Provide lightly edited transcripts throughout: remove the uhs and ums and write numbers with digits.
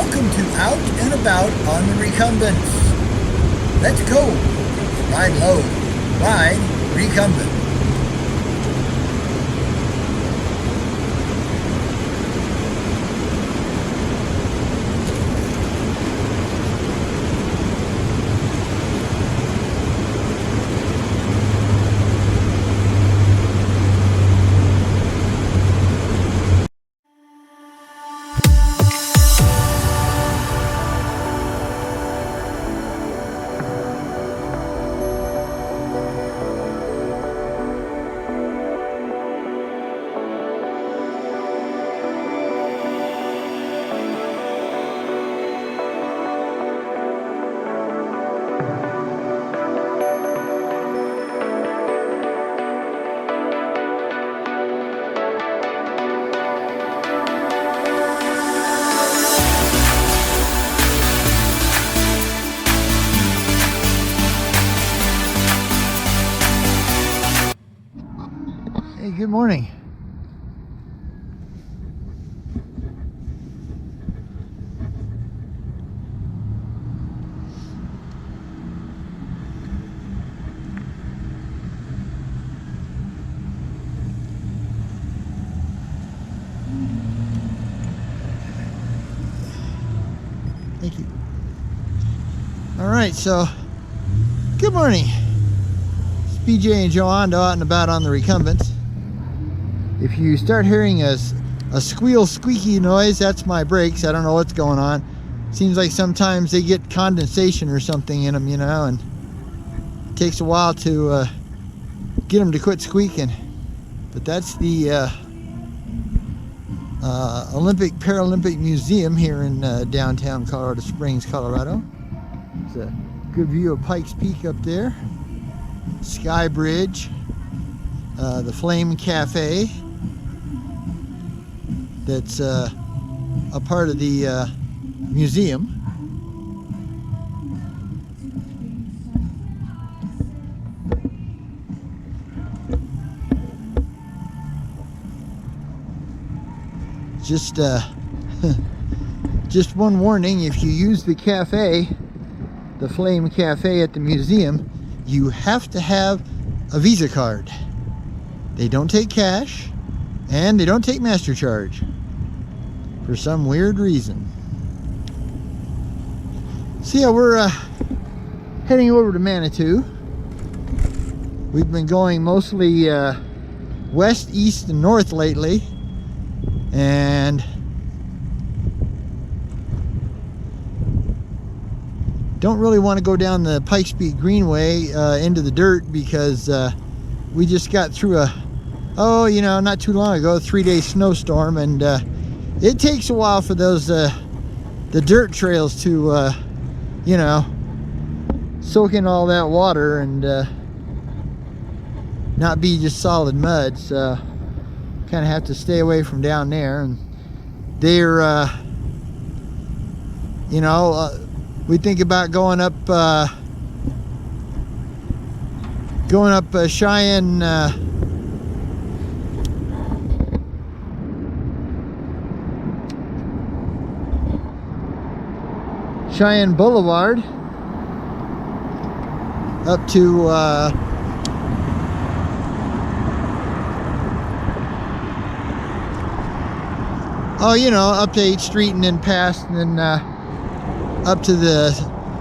Welcome to Out and About on the Recumbents. Let's go. Ride low. Ride recumbent. Hey, good morning. Thank you. All right, so good morning. It's BJ and Joanne out and about on the Recumbents. If you start hearing a squeal squeaky noise, that's my brakes. I don't know what's going on. Seems like sometimes they get condensation or something in them, you know, and it takes a while to get them to quit squeaking. But that's the Olympic Paralympic Museum here in downtown Colorado Springs, Colorado. It's a good view of Pikes Peak up there. Sky Bridge, the Flame Cafe. That's a part of the museum. Just just one warning: if you use the cafe, the Flame Cafe at the museum, you have to have a Visa card. They don't take cash, and they don't take MasterCharge for some weird reason. So yeah, we're heading over to Manitou. We've been going mostly west, east, and north lately, and don't really want to go down the Pikes Peak Greenway into the dirt, because we just got through not too long ago, a 3-day snowstorm, and it takes a while for those the dirt trails to soak in all that water and not be just solid mud. So kind of have to stay away from down there. And they're we think about going up Cheyenne Boulevard up to up to 8th Street, and then past, and then up to the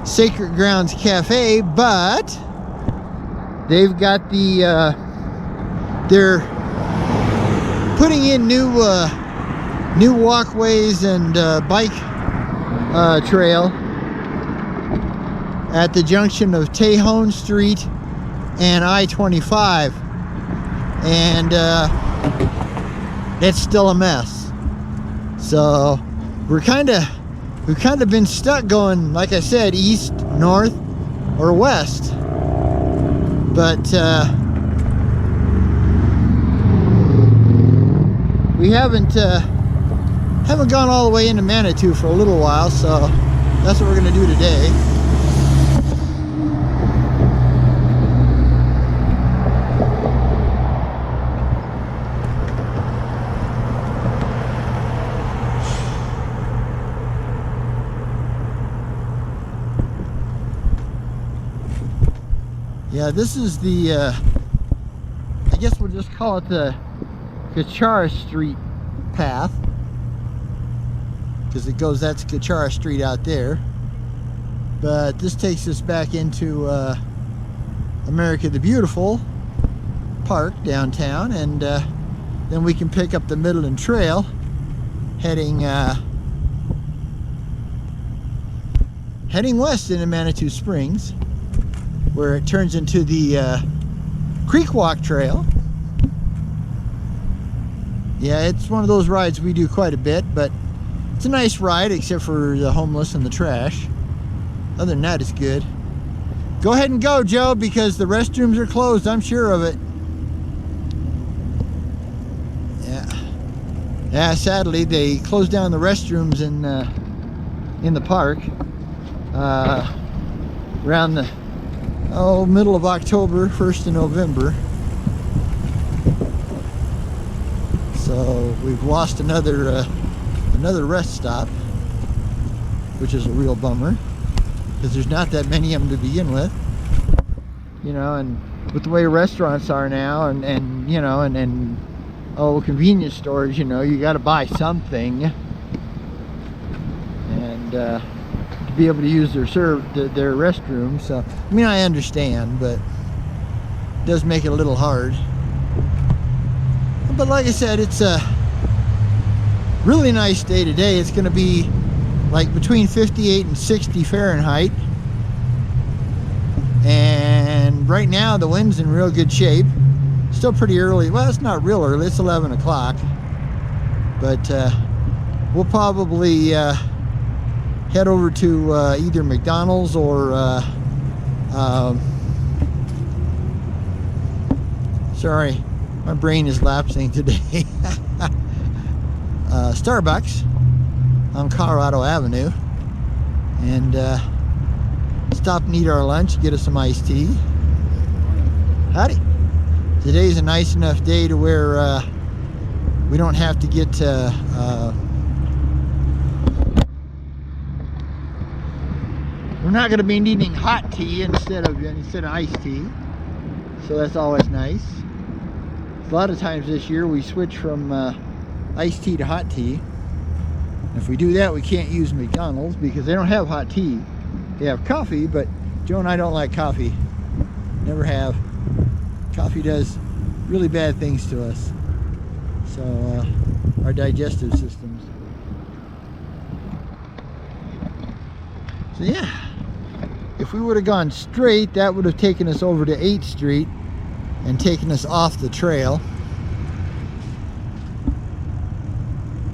Sacred Grounds Cafe. But they've got they're putting in new walkways and bike trail at the junction of Tejon Street and I-25, and it's still a mess. So we've kind of been stuck going, like I said, east, north, or west. But we haven't gone all the way into Manitou for a little while, so that's what we're going to do today. Yeah, this is the, I guess we'll just call it the Kachara Street path, because it goes, that's Kachara Street out there. But this takes us back into America the Beautiful Park downtown, and then we can pick up the Midland Trail heading west into Manitou Springs, where it turns into the Creek Walk Trail. Yeah, it's one of those rides we do quite a bit, but it's a nice ride except for the homeless and the trash. Other than that, it's good. Go ahead and go, Joe, because the restrooms are closed. I'm sure of it. Yeah, sadly, they closed down the restrooms in the park around the middle of October, 1st of November. So we've lost another rest stop, which is a real bummer, because there's not that many of them to begin with, you know. And with the way restaurants are now, and you know, and convenience stores, you know, you got to buy something, and to be able to use their restroom. So I mean, I understand, but it does make it a little hard. But like I said, it's a really nice day today. It's going to be like between 58 and 60 Fahrenheit, and right now the wind's in real good shape. Still pretty early. Well, it's not real early, it's 11 o'clock, but we'll probably head over to either McDonald's or sorry, my brain is lapsing today. Starbucks on Colorado Avenue, and stop and eat our lunch, get us some iced tea. Howdy. Today's a nice enough day to where we don't have to get we're not going to be needing hot tea instead of iced tea, so that's always nice. A lot of times this year we switch from iced tea to hot tea. If we do that, we can't use McDonald's because they don't have hot tea. They have coffee, but Joe and I don't like coffee. Never have. Coffee does really bad things to us. So our digestive systems. So yeah, if we would have gone straight, that would have taken us over to 8th Street and taken us off the trail.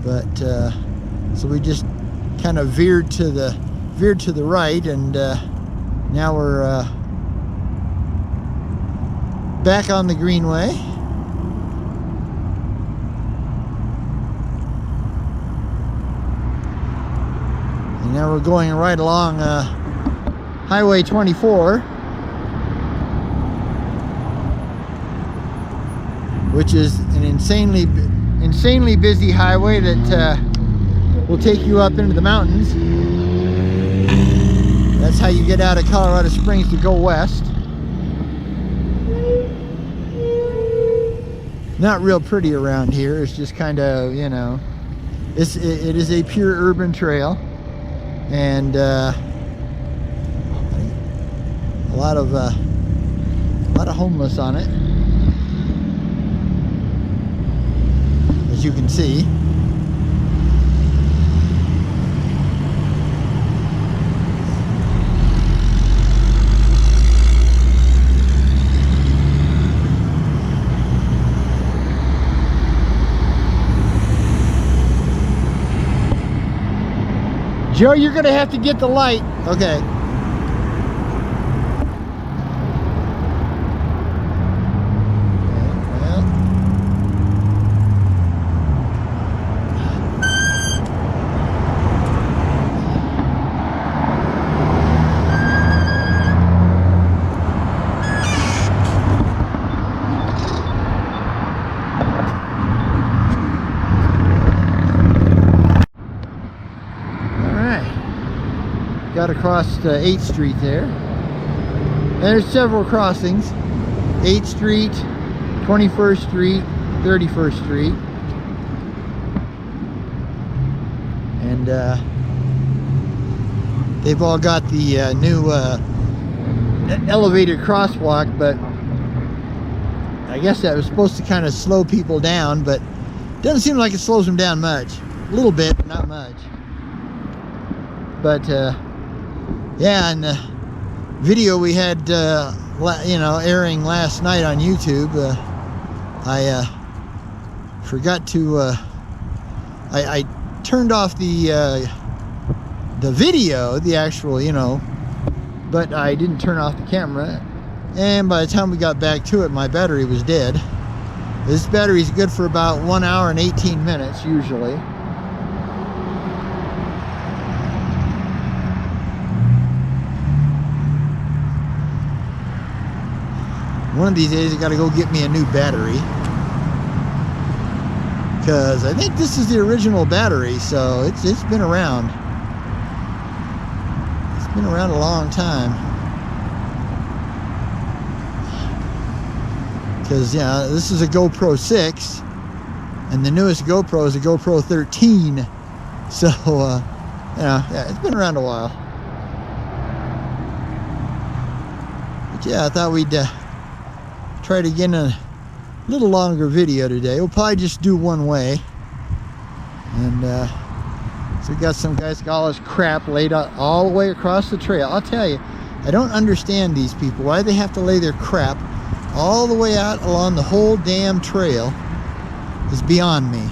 But so we just kind of veered to the right, and now we're back on the Greenway. And now we're going right along Highway 24, which is an insanely busy highway that will take you up into the mountains. That's how you get out of Colorado Springs to go west. Not real pretty around here. It's just kind of, you know, it is a pure urban trail, and a lot of homeless on it, as you can see. Joe, you're gonna have to get the light. Okay. Got across 8th Street there. There's several crossings. 8th Street, 21st Street, 31st Street. And they've all got the new elevated crosswalk, but I guess that was supposed to kind of slow people down, but it doesn't seem like it slows them down much. A little bit, but not much. But yeah, and the video we had, you know, airing last night on YouTube, I forgot to, I turned off the video, the actual, you know, but I didn't turn off the camera. And by the time we got back to it, my battery was dead. This battery is good for about 1 hour and 18 minutes usually. One of these days I gotta go get me a new battery, because I think this is the original battery, so it's been around. It's been around a long time. Because yeah, this is a GoPro 6, and the newest GoPro is a GoPro 13. So yeah, it's been around a while. But yeah, I thought we'd try to get a little longer video today. We'll probably just do one way. And so we got some guys got all this crap laid out all the way across the trail. I'll tell you, I don't understand these people. Why they have to lay their crap all the way out along the whole damn trail is beyond me.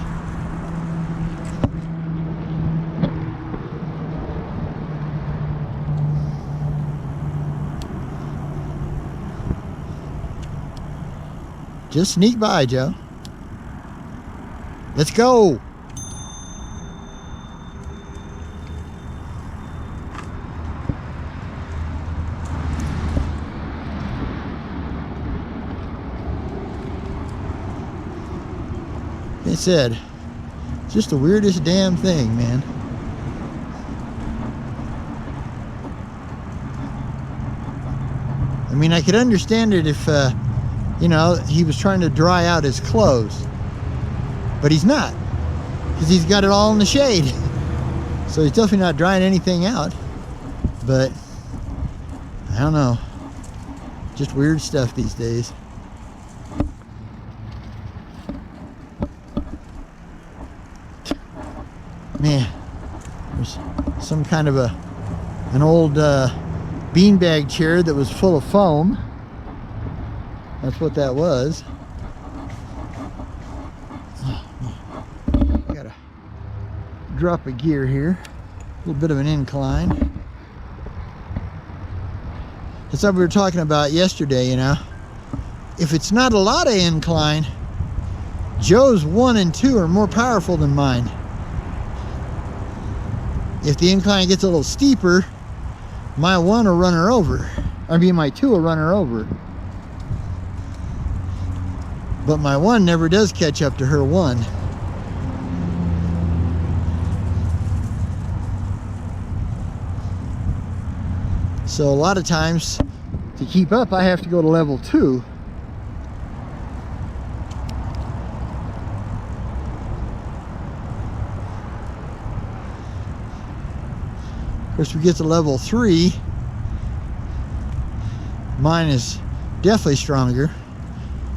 Just sneak by, Joe. Let's go. It said, it's just the weirdest damn thing, man. I mean, I could understand it if, you know, he was trying to dry out his clothes. But he's not, because he's got it all in the shade. So he's definitely not drying anything out. But, I don't know. Just weird stuff these days. Man, there's some kind of an old beanbag chair that was full of foam. That's what that was. Gotta drop a gear here. A little bit of an incline. That's what we were talking about yesterday, you know. If it's not a lot of incline, Joe's 1 and 2 are more powerful than mine. If the incline gets a little steeper, my 1 will run her over. I mean, my 2 will run her over. But my 1 never does catch up to her 1. So a lot of times, to keep up, I have to go to level 2. Of course, we get to level 3, mine is definitely stronger,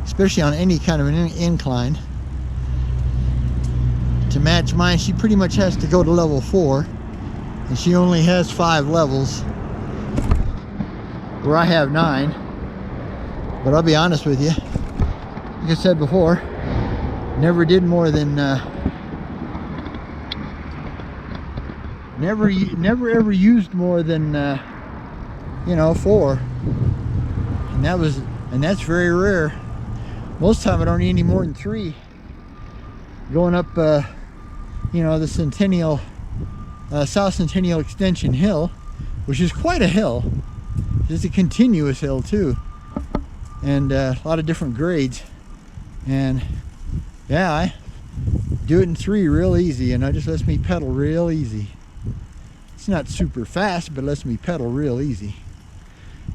especially on any kind of an incline. To match mine, she pretty much has to go to level 4, and she only has 5 levels, where I have 9. But I'll be honest with you, like I said before, never did more than never ever used more than you know, 4, and that's very rare. Most of the time I don't need any more than 3. Going up you know, the Centennial South Centennial Extension Hill, which is quite a hill. It's a continuous hill too, and a lot of different grades. And yeah, I do it in 3 real easy, and it just lets me pedal real easy. It's not super fast, but it lets me pedal real easy.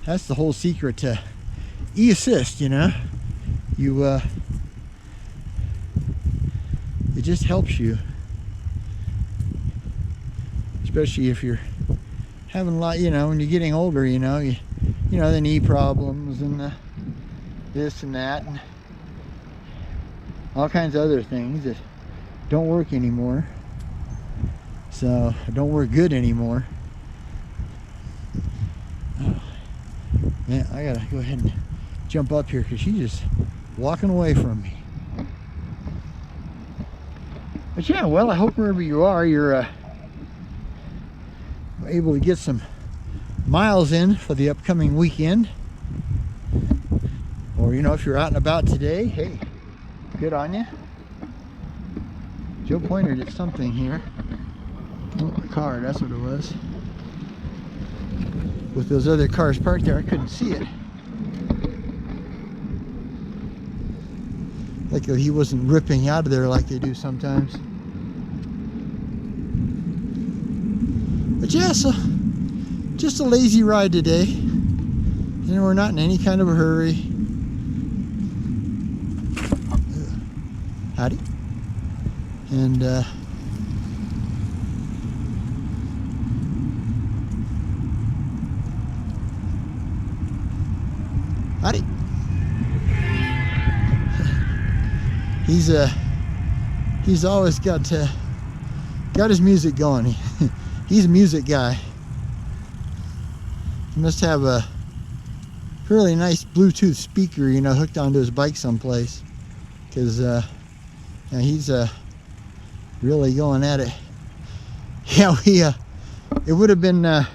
That's the whole secret to e-assist, you know. It just helps you, especially if you're having a lot, you know, when you're getting older, you know, the knee problems and the this and that and all kinds of other things that don't work anymore. So don't work good anymore. Oh, man, I gotta go ahead and jump up here because she's just walking away from me. But yeah, well, I hope wherever you are, you're able to get some miles in for the upcoming weekend. Or, you know, if you're out and about today, hey, good on you. Joe pointed at something here. Oh, a car, that's what it was. With those other cars parked there, I couldn't see it. Like he wasn't ripping out of there like they do sometimes. But yeah, so just a lazy ride today. You know, we're not in any kind of a hurry. Howdy. And howdy. He's always got his music going. He's a music guy. He must have a really nice Bluetooth speaker, you know, hooked onto his bike someplace, because he's really going at it. Yeah, it would have been. I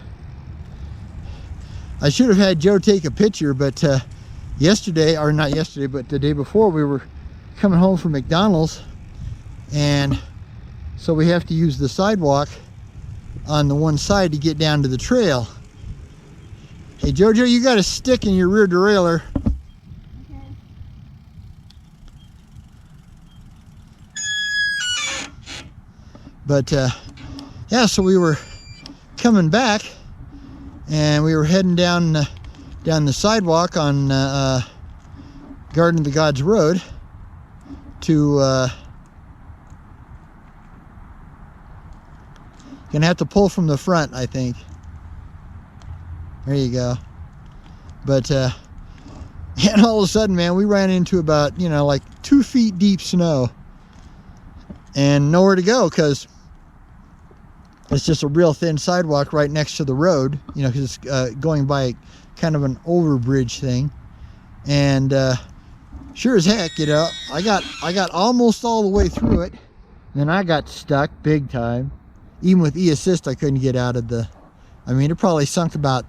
should have had Joe take a picture, but yesterday, or not yesterday, but the day before, we were coming home from McDonald's, and so we have to use the sidewalk on the one side to get down to the trail. Hey Jojo, you got a stick in your rear derailleur. Okay. But yeah, so we were coming back and we were heading down the sidewalk on Garden of the Gods Road to gonna have to pull from the front, I think. There you go. But and all of a sudden, man, we ran into about, you know, like 2 feet deep snow and nowhere to go, because it's just a real thin sidewalk right next to the road, you know, because it's going by kind of an overbridge thing. And sure as heck, you know, I got almost all the way through it, and then I got stuck big time. Even with e-assist, I couldn't get out of the, I mean, it probably sunk about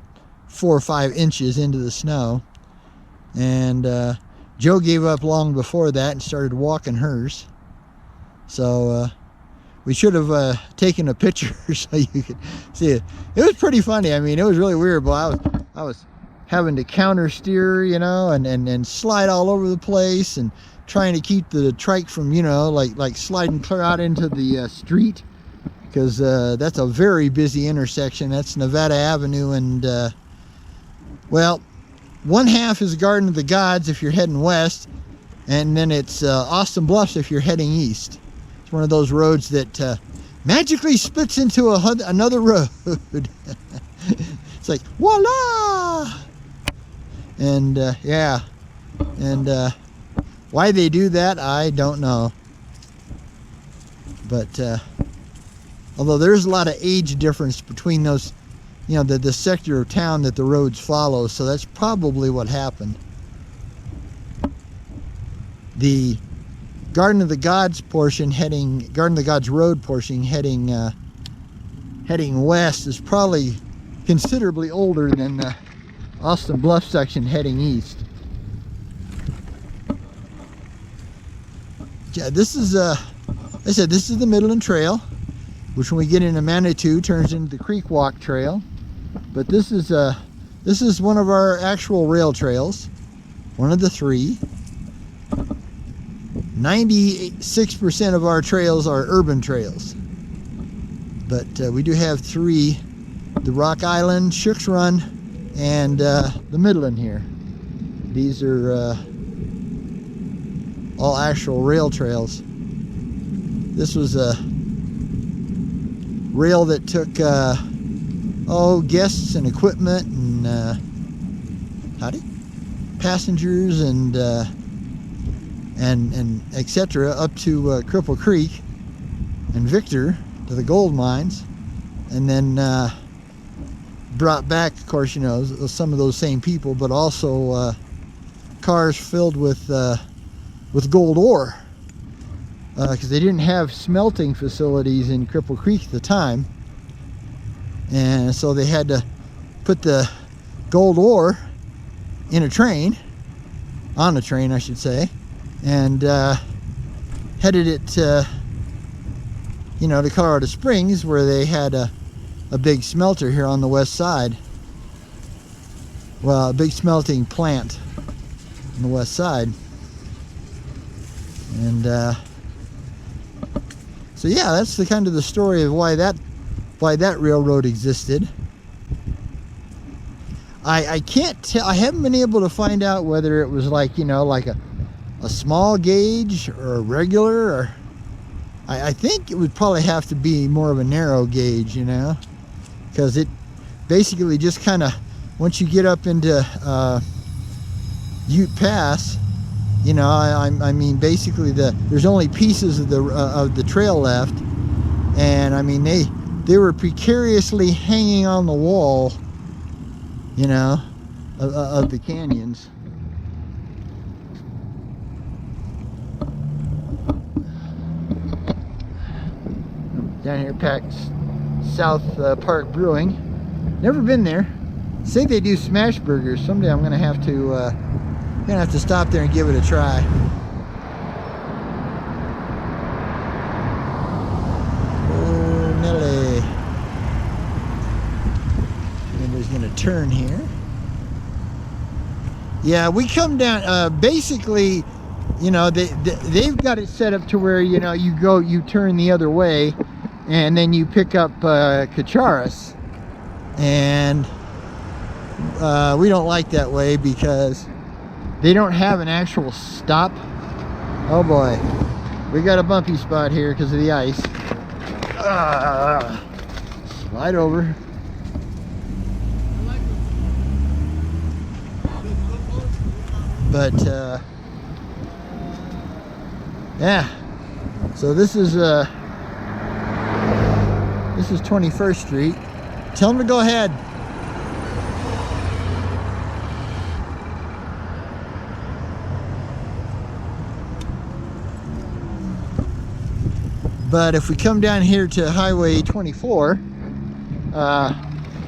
4 or 5 inches into the snow. And Joe gave up long before that and started walking hers. So we should have taken a picture so you could see it. It was pretty funny. I mean, it was really weird, but I was having to counter steer, you know, and slide all over the place and trying to keep the trike from, you know, like sliding clear out into the street. Because that's a very busy intersection. That's Nevada Avenue, and well, one half is Garden of the Gods if you're heading west, and then it's Austin Bluffs if you're heading east. It's one of those roads that magically splits into another road. It's like, voila! And yeah, and why they do that, I don't know. But although there's a lot of age difference between those, you know, the sector of town that the roads follow, so that's probably what happened. The Garden of the Gods portion Garden of the Gods Road portion heading west is probably considerably older than the Austin Bluff section heading east. Yeah, this is I said this is the Midland Trail, which when we get into Manitou turns into the Creek Walk Trail. But this is one of our actual rail trails, one of the 3. 96% of our trails are urban trails, but we do have 3: the Rock Island, Shook's Run, and the Midland here. These are all actual rail trails. This was a rail that took guests and equipment and passengers and etc. up to Cripple Creek and Victor to the gold mines, and then brought back, of course, you know, some of those same people, but also cars filled with gold ore, because they didn't have smelting facilities in Cripple Creek at the time, and so they had to put the gold ore in a train, on a train I should say, and headed it to, you know, to Colorado Springs, where they had a big smelter here on the west side. Well, a big smelting plant on the west side. And so yeah, that's the kind of the story of why that railroad existed. I can't tell, I haven't been able to find out whether it was like, you know, like a small gauge or a regular, or I think it would probably have to be more of a narrow gauge, you know, because it basically just kind of, once you get up into Ute Pass, you know, I mean, basically there's only pieces of the trail left, and I mean they were precariously hanging on the wall, you know, of the canyons. Down here, packed South Park Brewing. Never been there. Say they do smash burgers. Someday I'm gonna have to stop there and give it a try. Oh, Nelly. Everybody's gonna turn here. Yeah, we come down, basically, you know, they've got it set up to where, you know, you turn the other way, and then you pick up Cacharas, and we don't like that way because they don't have an actual stop. Oh boy, we got a bumpy spot here because of the ice. Slide over. But yeah, so this is 21st Street. Tell them to go ahead. But if we come down here to Highway 24,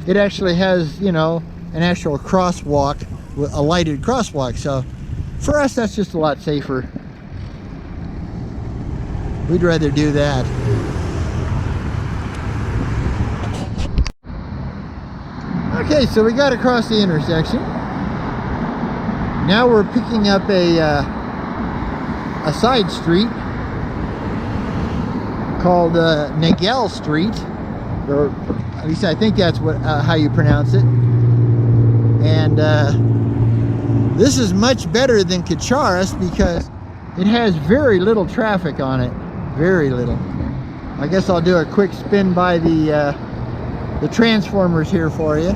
it actually has, you know, an actual crosswalk, a lighted crosswalk. So for us, that's just a lot safer. We'd rather do that. Okay, so we got across the intersection. Now we're picking up a side street called Nagel Street, or at least I think that's what how you pronounce it. And this is much better than Cacharas because it has very little traffic on it, very little. I guess I'll do a quick spin by the transformers here for you.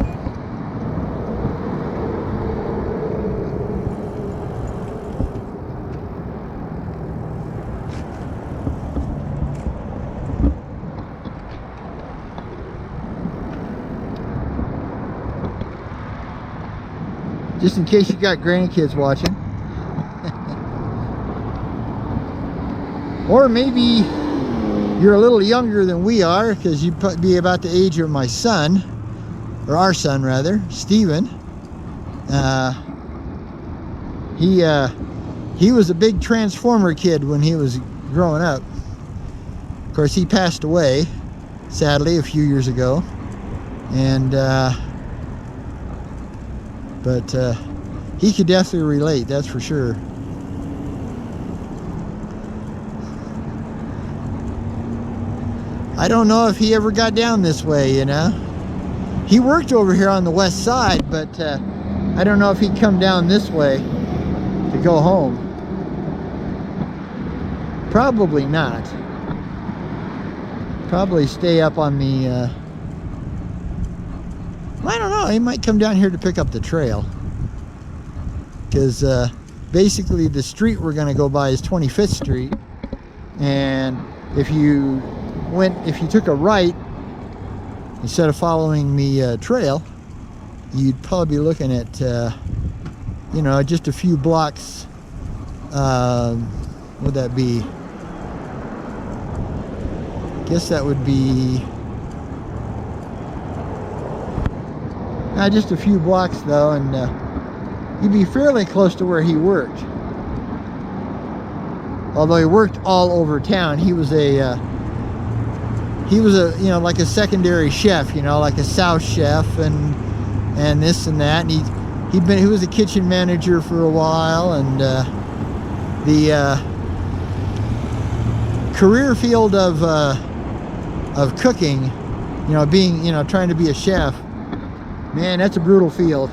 Just in case you got grandkids watching. Or maybe you're a little younger than we are, because you'd be about the age of my son, or our son rather, Steven. He was a big Transformer kid when he was growing up. Of course, he passed away, sadly, a few years ago. And but he could definitely relate, that's for sure. I don't know if he ever got down this way, you know. He worked over here on the west side, but I don't know if he'd come down this way to go home. Probably not. Probably stay up on the I don't know, he might come down here to pick up the trail, because basically the street we're going to go by is 25th Street, and if you took a right instead of following the trail, you'd probably be looking at you know, just a few blocks. Would that be? I guess that would be just a few blocks though, and you'd be fairly close to where he worked. Although he worked all over town, he was a you know, like a secondary chef, you know, like a South chef and this and that, and he was a kitchen manager for a while, and the career field of cooking, you know, being, you know, trying to be a chef, man, that's a brutal field.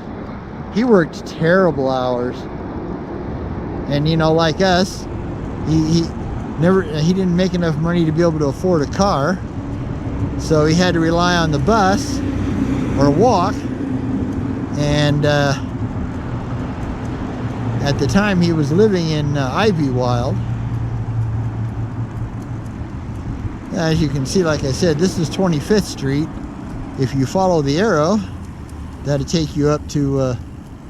He worked terrible hours, and you know, like us, he didn't make enough money to be able to afford a car, so he had to rely on the bus or walk. And at the time he was living in Ivywild. As you can see, like I said, this is 25th Street. If you follow the arrow, that'll take you up to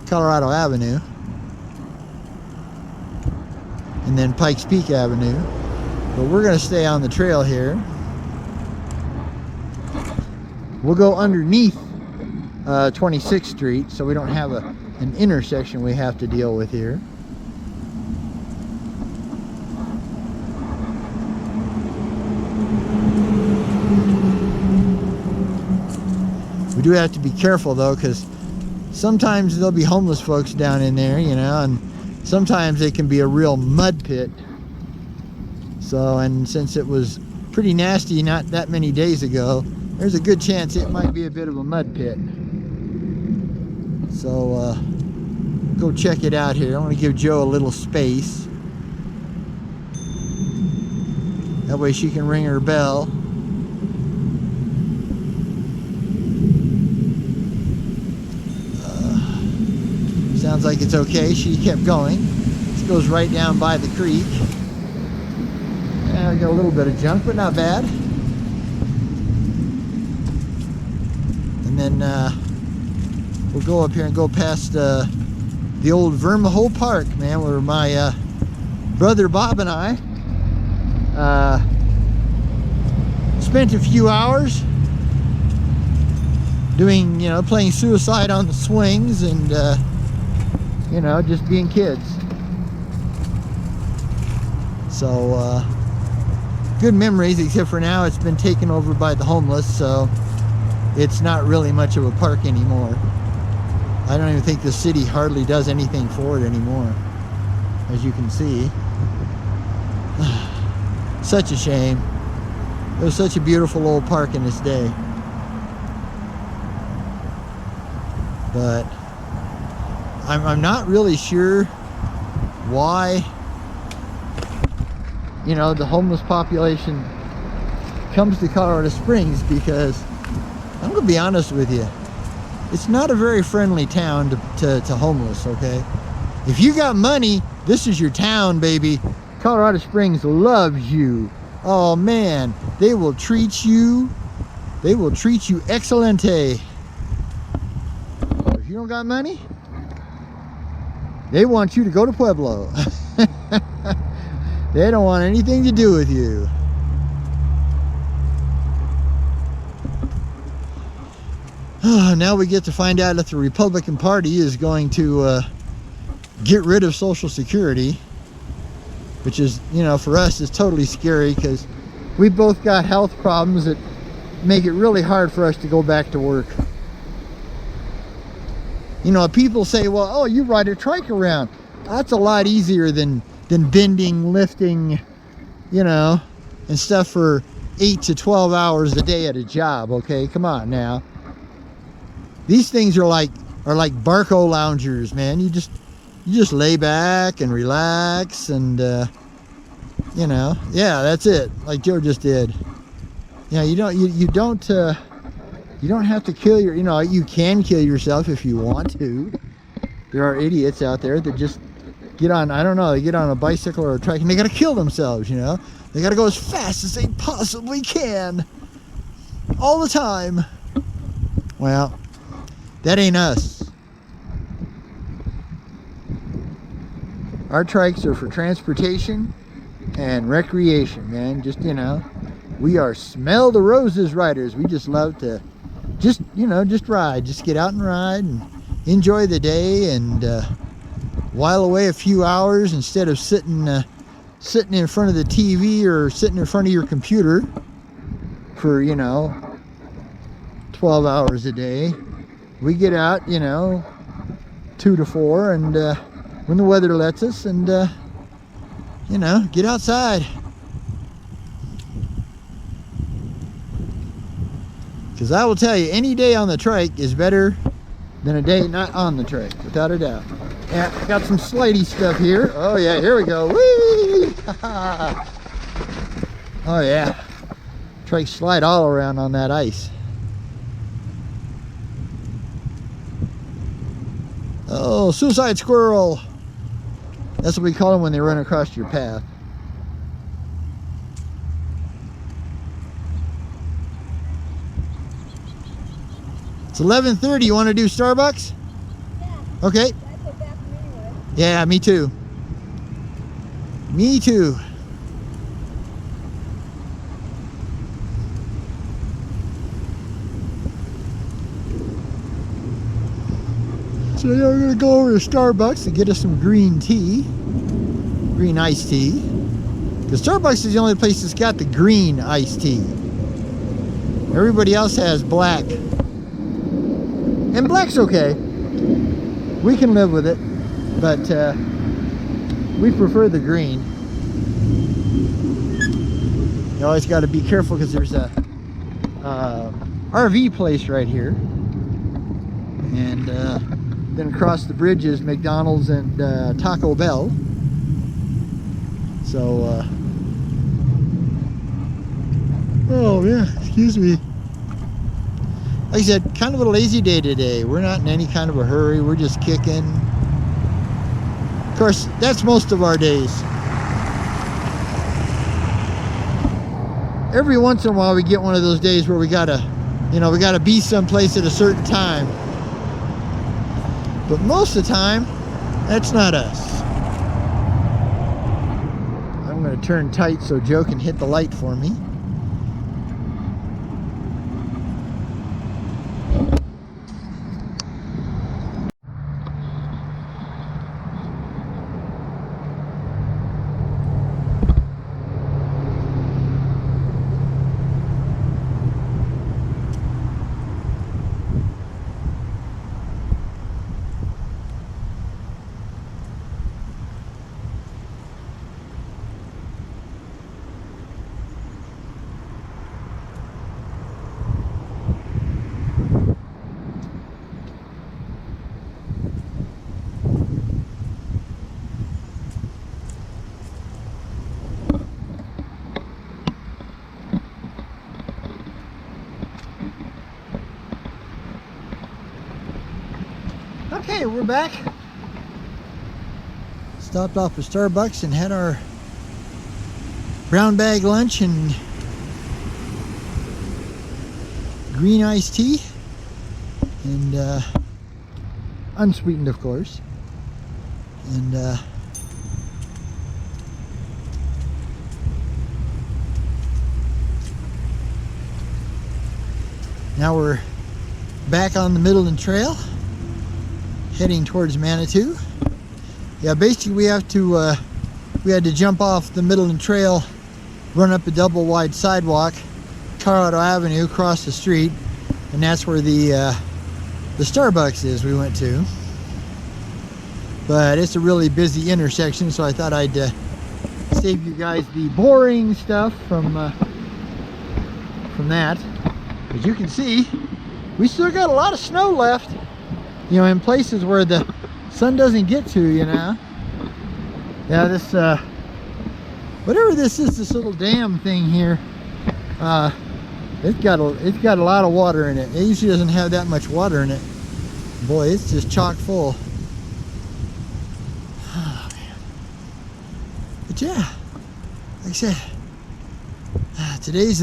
Colorado Avenue, and then Pikes Peak Avenue. But we're going to stay on the trail here. We'll go underneath 26th Street, so we don't have an intersection we have to deal with here. We do have to be careful though, because sometimes there'll be homeless folks down in there, you know, and sometimes they can be a real mud pit. So, and since it was pretty nasty not that many days ago, there's a good chance it might be a bit of a mud pit. So go check it out here. I want to give Joe a little space. That way she can ring her bell. Sounds like it's okay. She kept going. This goes right down by the creek. Yeah, we got a little bit of junk, but not bad. And then we'll go up here and go past the old Vermaho Park, man, where my brother Bob and I spent a few hours doing, you know, playing suicide on the swings and you know, just being kids. So good memories, except for now it's been taken over by the homeless, so it's not really much of a park anymore. I don't even think the city hardly does anything for it anymore, as you can see. Such a shame. It was such a beautiful old park in its day. But I'm not really sure why, you know, the homeless population comes to Colorado Springs, because I'm gonna be honest with you, it's not a very friendly town to homeless, okay? If you got money, this is your town, baby. Colorado Springs loves you. Oh man, they will treat you excelente. If you don't got money, they want you to go to Pueblo. They don't want anything to do with you. Now we get to find out if the Republican Party is going to get rid of Social Security, which is, you know, for us is totally scary, because we both got health problems that make it really hard for us to go back to work. You know, people say, well, oh, you ride a trike around. That's a lot easier than bending, lifting, you know, and stuff for 8 to 12 hours a day at a job, okay? Come on now. These things are like Barco loungers, man. You just lay back and relax, and you know, yeah, that's it. Like Joe just did. You know, you don't have to kill you know, you can kill yourself if you want to. There are idiots out there that just get on, I don't know, they get on a bicycle or a trike and they gotta kill themselves, you know. They gotta go as fast as they possibly can all the time. Well, that ain't us. Our trikes are for transportation and recreation, man. Just, you know, we are smell the roses riders. We just love to just, you know, just ride. Just get out and ride and enjoy the day, and while away a few hours instead of sitting in front of the TV or sitting in front of your computer for, you know, 12 hours a day. We get out, you know, 2 to 4, and when the weather lets us, and you know, get outside. Because I will tell you, any day on the trike is better than a day not on the trike, without a doubt. Yeah, I got some slidey stuff here. Oh yeah, here we go. Whee! Oh yeah. Trike slide all around on that ice. Oh, suicide squirrel. That's what we call them when they run across your path. It's 11:30. You want to do Starbucks? Yeah. Okay. I go back anyway. Yeah, me too. Me too. So yeah, we're gonna go over to Starbucks and get us some green tea, green iced tea. Because Starbucks is the only place that's got the green iced tea. Everybody else has black. And black's okay. We can live with it, but we prefer the green. You always got to be careful because there's a RV place right here, and then across the bridge is McDonald's and Taco Bell. So, oh yeah, excuse me. Like I said, kind of a lazy day today. We're not in any kind of a hurry. We're just kicking. Of course, that's most of our days. Every once in a while we get one of those days where we gotta, you know, we gotta be someplace at a certain time. But most of the time, that's not us. I'm gonna turn tight so Joe can hit the light for me. Okay, we're back. Stopped off at Starbucks and had our brown bag lunch and green iced tea, and unsweetened, of course. And now we're back on the Midland Trail, heading towards Manitou. Yeah, basically we had to jump off the Midland Trail, run up a double wide sidewalk, Colorado Avenue, cross the street, and that's where the Starbucks is we went to. But it's a really busy intersection, so I thought I'd save you guys the boring stuff from that. As you can see, we still got a lot of snow left, you know, in places where the sun doesn't get to, you know. Yeah, this whatever this is, this little dam thing here, it's got a lot of water in it. It usually doesn't have that much water in it. Boy, it's just chock full. Oh, man. But yeah, like I said, today's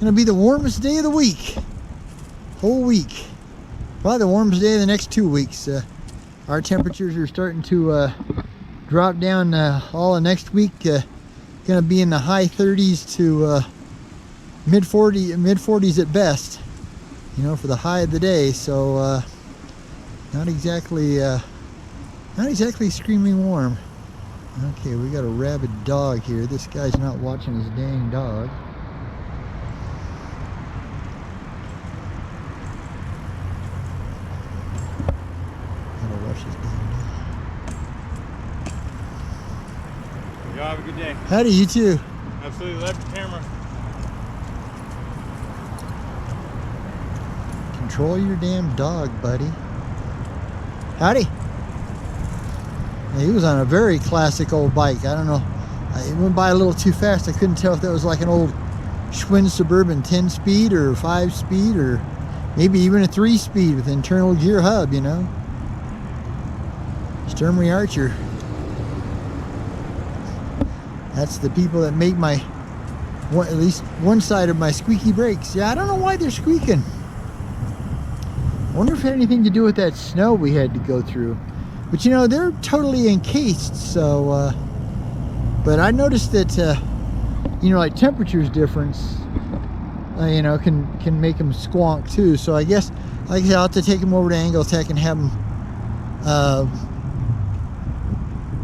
gonna be the warmest day of the week. Whole week. Probably the warmest day of the next 2 weeks. Our temperatures are starting to drop down all of next week. Gonna be in the high 30s to mid 40s at best, you know, for the high of the day. So not exactly screaming warm. Okay, we got a rabid dog here. This guy's not watching his dang dog. Gotta watch his dang dog. Y'all have a good day. Howdy, you too. Absolutely love the camera. Control your damn dog, buddy. Howdy. Yeah, he was on a very classic old bike. I don't know. It went by a little too fast. I couldn't tell if that was like an old Schwinn Suburban 10-speed or 5-speed or maybe even a 3-speed with internal gear hub, you know. Sturmey Archer. That's the people that make my, at least one side of my squeaky brakes. Yeah, I don't know why they're squeaking. I wonder if it had anything to do with that snow we had to go through. But you know, they're totally encased, so, but I noticed that, you know, like temperature's difference, you know, can make them squonk too. So I guess, like I said, I'll have to take them over to Angle Tech and have them,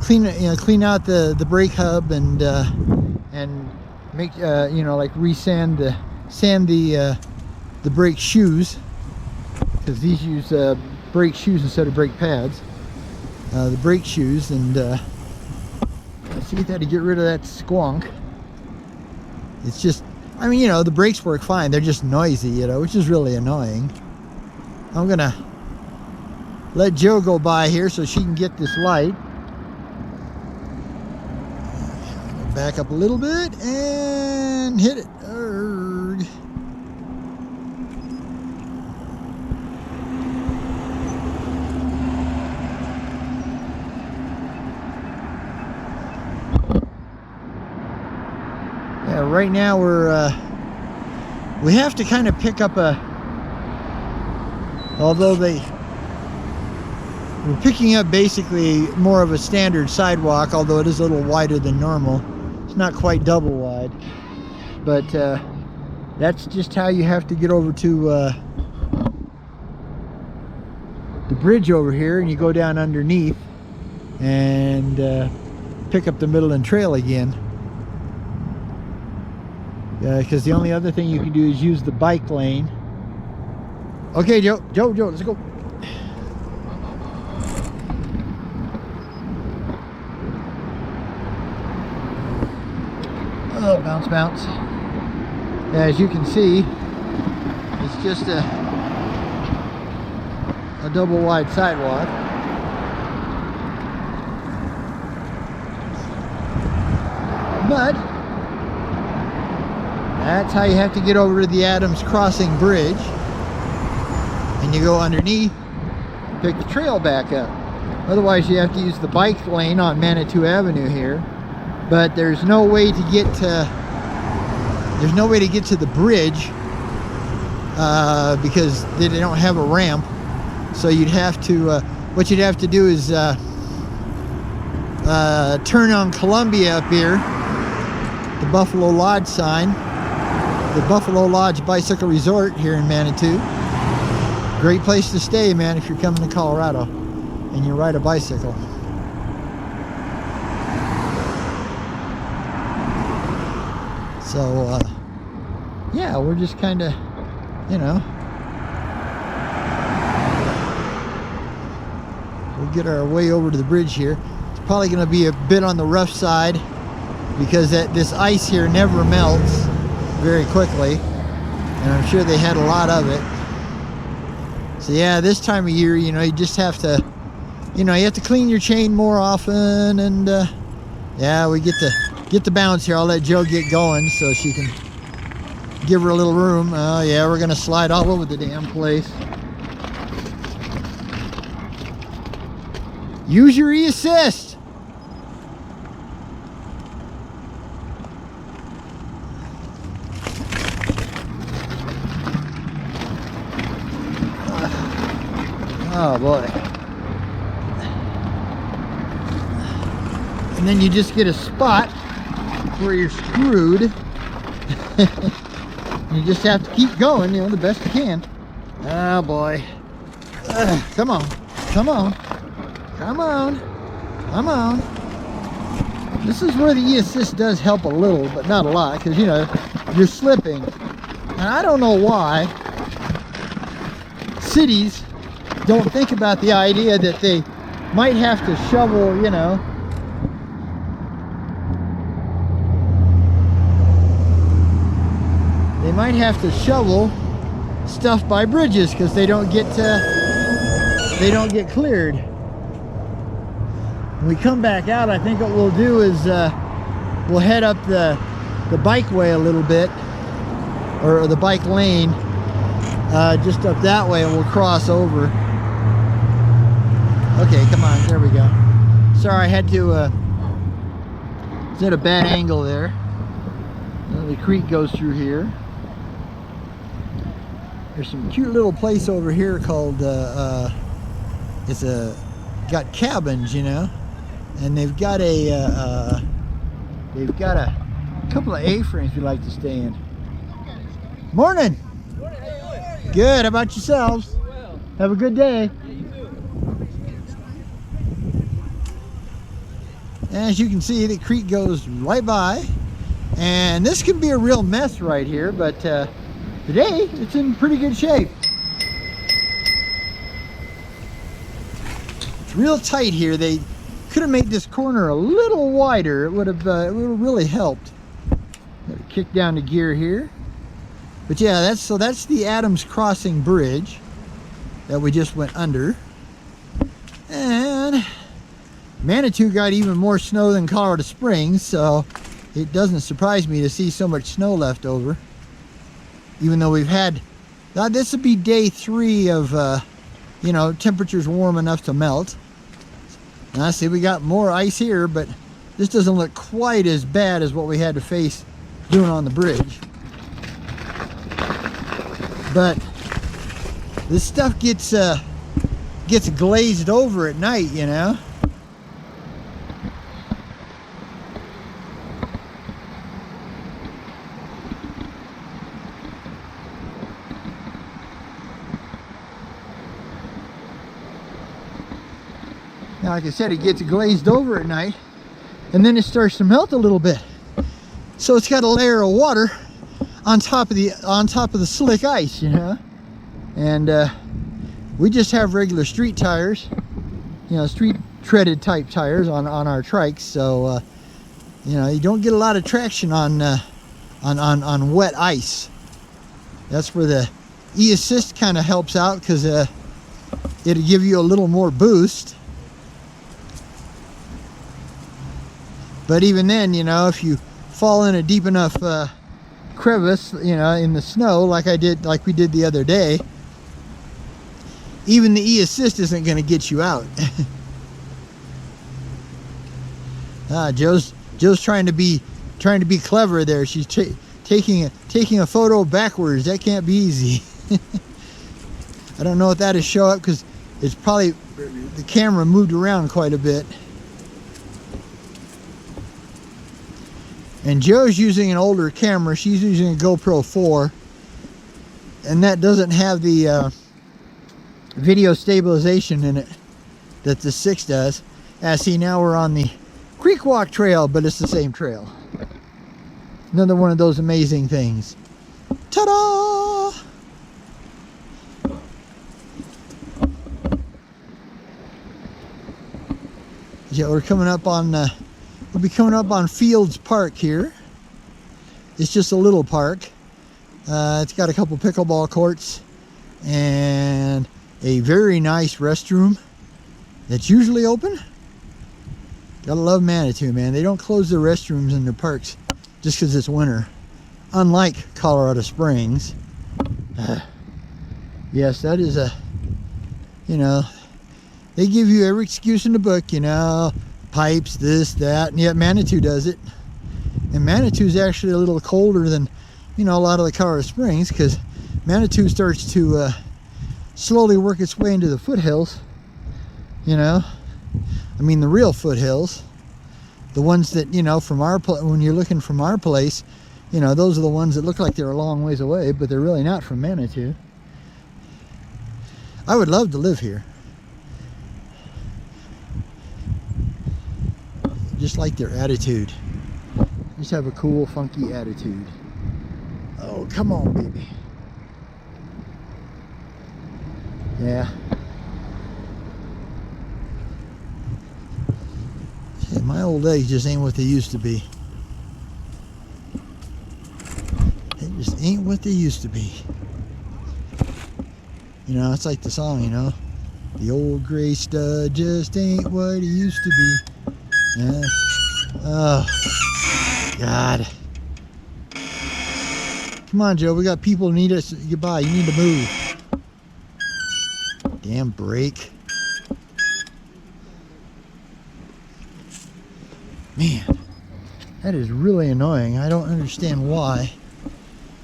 clean out the brake hub and make, you know, like sand the brake shoes, because these use brake shoes instead of brake pads. The brake shoes, and let's see how to get rid of that squonk. It's just, I mean, you know, the brakes work fine, they're just noisy, you know, which is really annoying. I'm gonna let Joe go by here so she can get this light. Back up a little bit and hit it. Arrgh. Yeah, right now we have to kind of pick up we're picking up basically more of a standard sidewalk, although it is a little wider than normal. It's not quite double wide, but that's just how you have to get over to the bridge over here, and you go down underneath and pick up the Midland Trail again. Because the only other thing you can do is use the bike lane. Okay, Joe, let's go. Oh, bounce, bounce. As you can see, it's just a double wide sidewalk. But that's how you have to get over to the Adams Crossing Bridge. And you go underneath, pick the trail back up. Otherwise you have to use the bike lane on Manitou Avenue here. But there's no way to get to the bridge because they don't have a ramp. So you'd have to what you'd have to do is turn on Columbia up here, the Buffalo Lodge sign, the Buffalo Lodge Bicycle Resort here in Manitou. Great place to stay, man, if you're coming to Colorado and you ride a bicycle. So, yeah, we're just kind of, you know, we'll get our way over to the bridge here. It's probably going to be a bit on the rough side because this ice here never melts very quickly, and I'm sure they had a lot of it. So yeah, this time of year, you know, you just have to, you know, you have to clean your chain more often, and yeah, we get the bounce here. I'll let Joe get going so she can give her a little room. Oh yeah, we're gonna slide all over the damn place. Use your e-assist. Oh boy. And then you just get a spot where you're screwed. You just have to keep going, you know, the best you can. Oh boy. Come on. Come on. Come on. Come on. This is where the e-assist does help a little, but not a lot, because, you know, you're slipping. And I don't know why cities don't think about the idea that they might have to shovel, you know, they might have to shovel stuff by bridges because they don't get cleared. When we come back out, I think what we'll do is we'll head up the bikeway a little bit, or the bike lane, just up that way, and we'll cross over. Okay, come on, there we go. Sorry, I had to, it's at a bad angle there. The creek goes through here. There's some cute little place over here called, it's got cabins, you know, and they've got a couple of A-frames we'd like to stay in. Morning. Morning, how you doing? Good, how about yourselves? Well. Have a good day. Yeah, you too. As you can see, the creek goes right by, and this can be a real mess right here, but today it's in pretty good shape. It's real tight here. They could have made this corner a little wider. It would have really helped. Got to kick down the gear here. But yeah, that's the Adams Crossing Bridge that we just went under. And Manitou got even more snow than Colorado Springs, so it doesn't surprise me to see so much snow left over. Even though we've had, this would be day 3 of, you know, temperatures warm enough to melt. Now, see, we got more ice here, but this doesn't look quite as bad as what we had to face doing on the bridge. But this stuff gets glazed over at night, you know. Now, like I said, it gets glazed over at night, and then it starts to melt a little bit. So it's got a layer of water on top of the slick ice, you know. And we just have regular street tires, you know, street treaded type tires on our trikes. So you know, you don't get a lot of traction on wet ice. That's where the e-assist kind of helps out, because it'll give you a little more boost. But even then, you know, if you fall in a deep enough crevice, you know, in the snow, like we did the other day, even the e-assist isn't going to get you out. Joe's trying to be clever there. She's taking a photo backwards. That can't be easy. I don't know if that'll show up, because it's probably the camera moved around quite a bit. And Joe's using an older camera. She's using a GoPro 4, and that doesn't have the video stabilization in it that the 6 does. See, now we're on the Creek Walk Trail, but it's the same trail. Another one of those amazing things. Ta-da! Yeah, we're coming up on we'll be coming up on Fields Park here. It's just a little park. It's got a couple pickleball courts and a very nice restroom that's usually open. Gotta love Manitou, man. They don't close their restrooms in their parks just because it's winter. Unlike Colorado Springs. Yes, that is a, you know, they give you every excuse in the book, you know, pipes, this, that, and yet Manitou does it. And Manitou is actually a little colder than, you know, a lot of the Colorado Springs, because Manitou starts to slowly work its way into the foothills, you know. I mean the real foothills, the ones that, you know, from our when you're looking from our place, you know, those are the ones that look like they're a long ways away, but they're really not from Manitou. I would love to live here. Just like their attitude. Just have a cool, funky attitude. Oh, come on, baby. Yeah. Hey, my old legs just ain't what they used to be. They just ain't what they used to be. You know, it's like the song, you know. The old gray stud just ain't what he used to be. Yeah. Oh, God. Come on, Joe. We got people who need us. Goodbye. You need to move. Damn brake. Man, that is really annoying. I don't understand why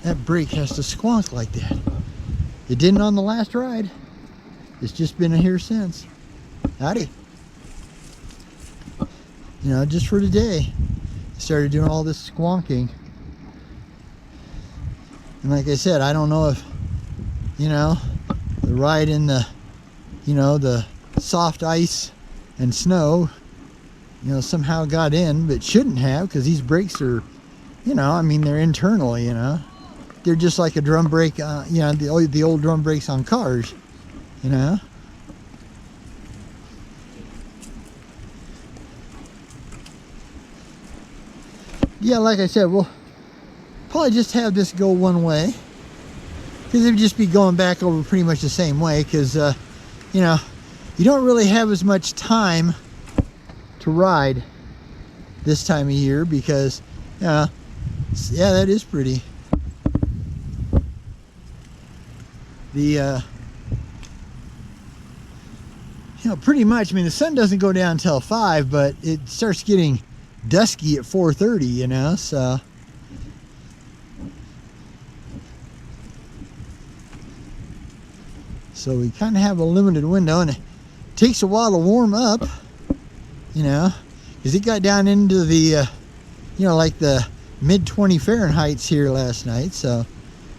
that brake has to squonk like that. It didn't on the last ride. It's just been here since. Howdy. You know, just for today, I started doing all this squonking. And like I said, I don't know if, you know, the ride in the, you know, the soft ice and snow, you know, somehow got in, but shouldn't have, because these brakes are, you know, I mean, they're internal, you know. They're just like a drum brake, you know, the old drum brakes on cars, you know. Yeah, like I said, we'll probably just have this go one way, because it would just be going back over pretty much the same way, because, you know, you don't really have as much time to ride this time of year, because, yeah, that is pretty. The, you know, pretty much, I mean, the sun doesn't go down until 5, but it starts getting dusky at 4:30, you know, so. So we kind of have a limited window, and it takes a while to warm up, you know, because it got down into the, you know, like the mid-20 Fahrenheits here last night, so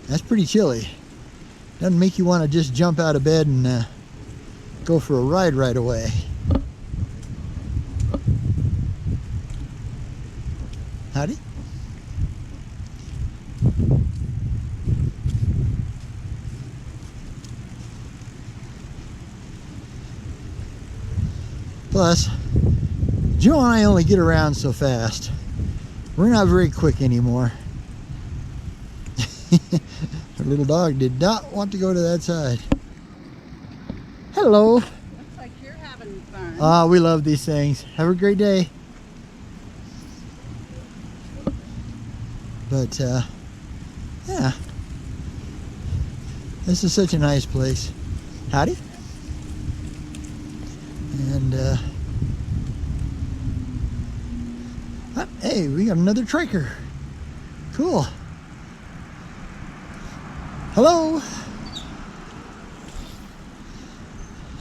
that's pretty chilly. Doesn't make you want to just jump out of bed and go for a ride right away. Howdy. Plus, Joe and I only get around so fast. We're not very quick anymore. Our little dog did not want to go to that side. Hello. Looks like you're having fun. We love these things. Have a great day. But, yeah. This is such a nice place. Howdy. And, hey, we got another triker. Cool. Hello.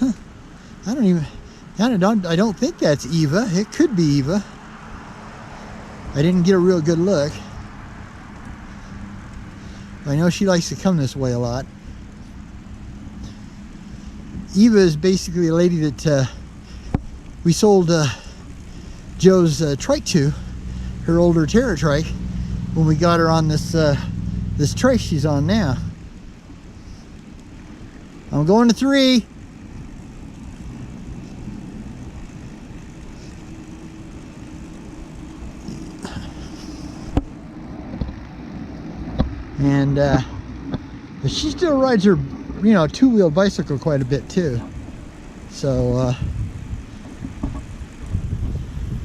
Huh. I don't think that's Eva. It could be Eva. I didn't get a real good look. I know she likes to come this way a lot. Eva is basically a lady that we sold Joe's trike to, her older Terra trike, when we got her on this this trike she's on now. I'm going to 3. And but she still rides her you know, two-wheeled bicycle quite a bit too. So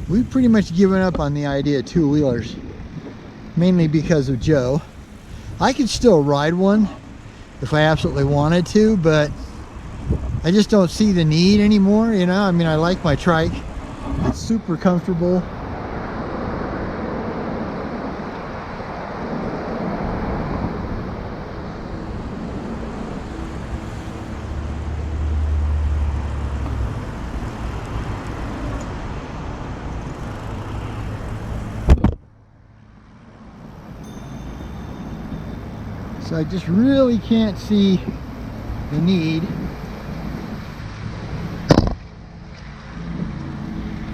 we've pretty much given up on the idea of two-wheelers, mainly because of Joe. I could still ride one if I absolutely wanted to, but I just don't see the need anymore, you know. I mean, I like my trike. It's super comfortable. So I just really can't see the need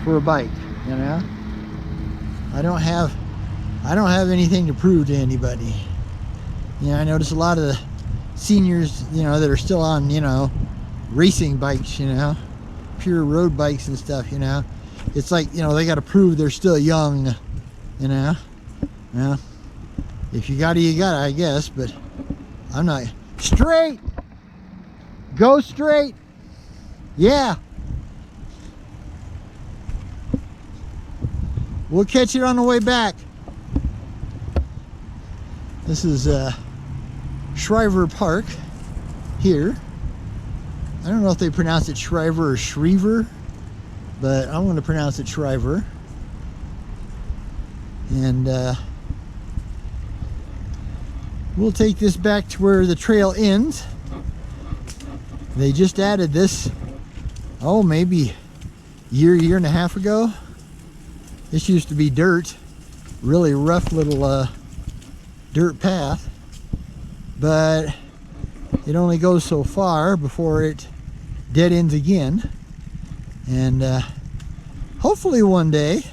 for a bike, you know. I don't have anything to prove to anybody. You know, I notice a lot of the seniors, you know, that are still on, you know, racing bikes, you know, pure road bikes and stuff, you know. It's like, you know, they got to prove they're still young, you know. Yeah. If you got it, you got it, I guess, but I'm not. Straight! Go straight! Yeah! We'll catch it on the way back. This is Shriver Park here. I don't know if they pronounce it Shriver or Shriver, but I'm going to pronounce it Shriver. And we'll take this back to where the trail ends. They just added this, oh, maybe year and a half ago. This used to be dirt, really rough little dirt path, but it only goes so far before it dead ends again. And hopefully one day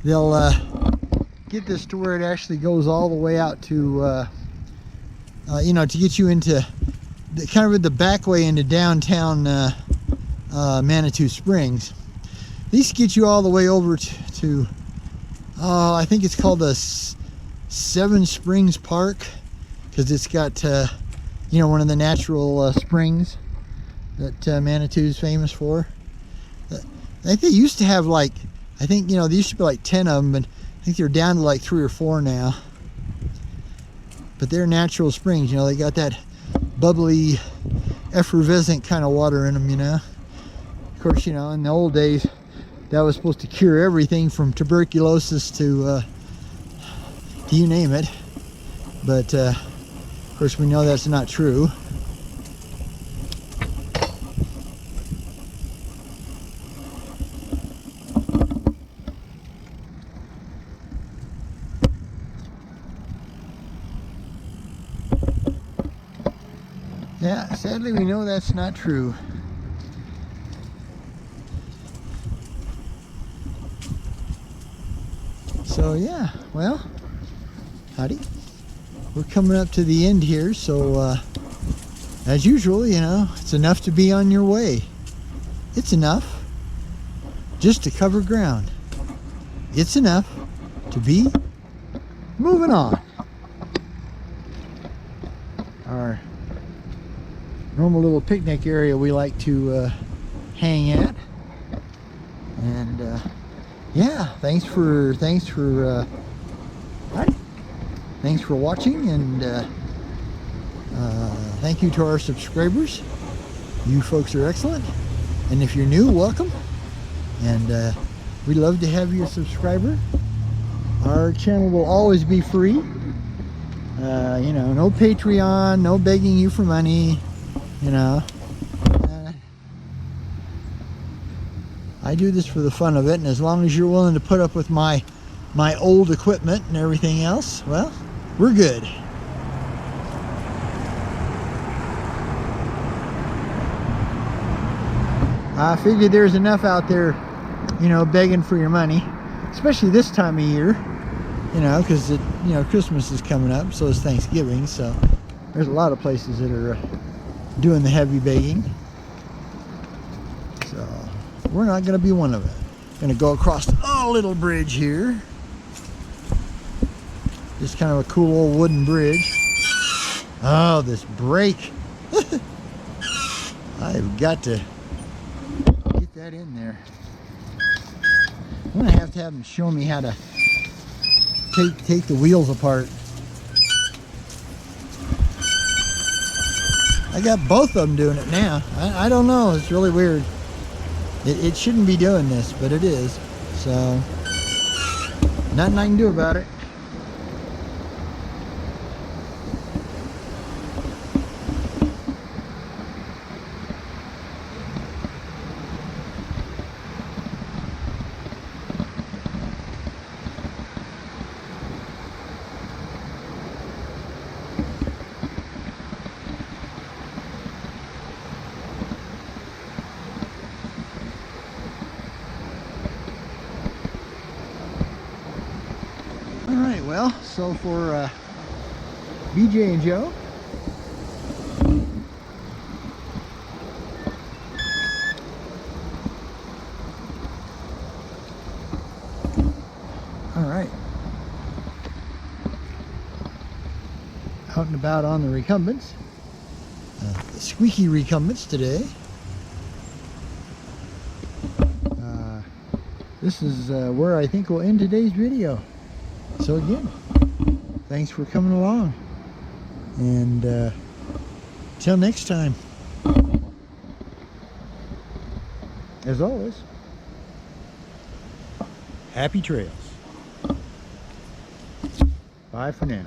they'll get this to where it actually goes all the way out to you know, to get you into the kind of the back way into downtown Manitou Springs. These get you all the way over to I think it's called the Seven Springs Park, because it's got you know, one of the natural springs that Manitou is famous for. I think they used to have, like, I think, you know, there used to be like 10 of them, but I think they're down to like 3 or 4 now. But they're natural springs, you know, they got that bubbly, effervescent kind of water in them, you know. Of course, you know, in the old days, that was supposed to cure everything from tuberculosis to you name it. But of course, we know that's not true. Yeah, sadly we know that's not true. So yeah, well, howdy. We're coming up to the end here, so as usual, you know, it's enough to be on your way. It's enough just to cover ground. It's enough to be moving on. Our normal little picnic area we like to hang at. And yeah, thanks for watching, and thank you to our subscribers. You folks are excellent, and if you're new, welcome. And we'd love to have you a subscriber. Our channel will always be free. You know, no Patreon, no begging you for money. You know, I do this for the fun of it, and as long as you're willing to put up with my old equipment and everything else, well, we're good. I figured there's enough out there, you know, begging for your money, especially this time of year, you know, because you know, Christmas is coming up, so is Thanksgiving, so there's a lot of places that are doing the heavy begging. So we're not going to be one of it. Going to go across a little bridge here. Just kind of a cool old wooden bridge. Oh, this brake I've got to get that in there. I'm gonna have to have them show me how to take the wheels apart. I got both of them doing it now. I don't know, it's really weird. It shouldn't be doing this, but it is. So, nothing I can do about it. All right, well, so for BJ and Joe, all right, out and about on the recumbents, the squeaky recumbents today. This is where I think we'll end today's video. So again, thanks for coming along, and till next time, as always, happy trails. Bye for now.